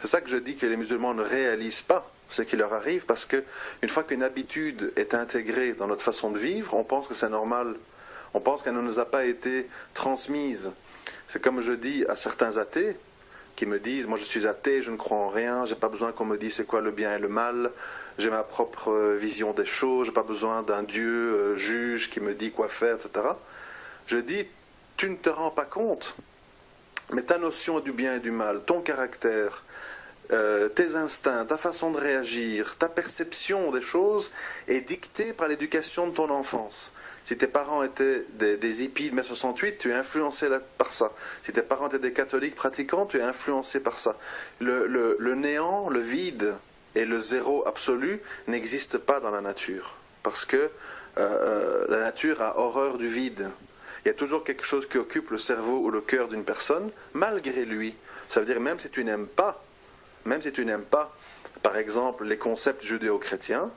ça que je dis que les musulmans ne réalisent pas ce qui leur arrive, parce que une fois qu'une habitude est intégrée dans notre façon de vivre, on pense que c'est normal. On pense qu'elle ne nous a pas été transmise. C'est comme je dis à certains athées qui me disent, moi je suis athée, je ne crois en rien, j'ai pas besoin qu'on me dise c'est quoi le bien et le mal, j'ai ma propre vision des choses, j'ai pas besoin d'un Dieu juge qui me dit quoi faire, etc. Je dis, tu ne te rends pas compte, mais ta notion du bien et du mal, ton caractère, tes instincts, ta façon de réagir, ta perception des choses est dictée par l'éducation de ton enfance. Si tes parents étaient des hippies de mai 68, tu es influencé par ça. Si tes parents étaient des catholiques pratiquants, tu es influencé par ça. Le néant, le vide et le zéro absolu n'existent pas dans la nature. Parce que la nature a horreur du vide. Il y a toujours quelque chose qui occupe le cerveau ou le cœur d'une personne, malgré lui. Ça veut dire même si tu n'aimes pas, par exemple, les concepts judéo-chrétiens,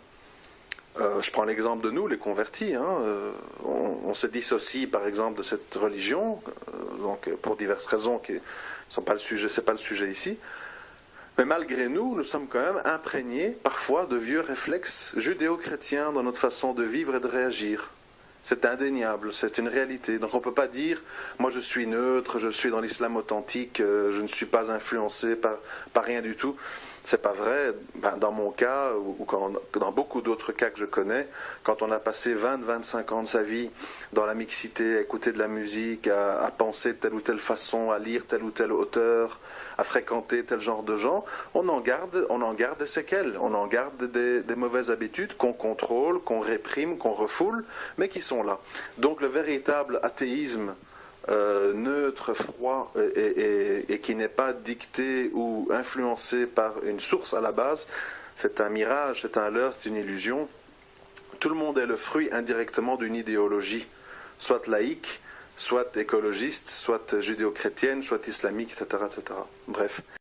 je prends l'exemple de nous, les convertis, on se dissocie par exemple de cette religion, donc pour diverses raisons qui ne sont pas le sujet, c'est pas le sujet ici, mais malgré nous sommes quand même imprégnés parfois de vieux réflexes judéo-chrétiens dans notre façon de vivre et de réagir. C'est indéniable, c'est une réalité. Donc on ne peut pas dire, moi je suis neutre, je suis dans l'islam authentique, je ne suis pas influencé par rien du tout. C'est pas vrai. Dans mon cas, ou dans beaucoup d'autres cas que je connais, quand on a passé 20-25 ans de sa vie dans la mixité, à écouter de la musique, à penser de telle ou telle façon, à lire tel ou tel auteur, à fréquenter tel genre de gens, on en garde des séquelles, on en garde des mauvaises habitudes qu'on contrôle, qu'on réprime, qu'on refoule, mais qui sont là. Donc le véritable athéisme neutre, froid et qui n'est pas dicté ou influencé par une source à la base, c'est un mirage, c'est un leurre, c'est une illusion. Tout le monde est le fruit indirectement d'une idéologie, soit laïque, soit écologiste, soit judéo-chrétienne, soit islamique, etc., etc. Bref.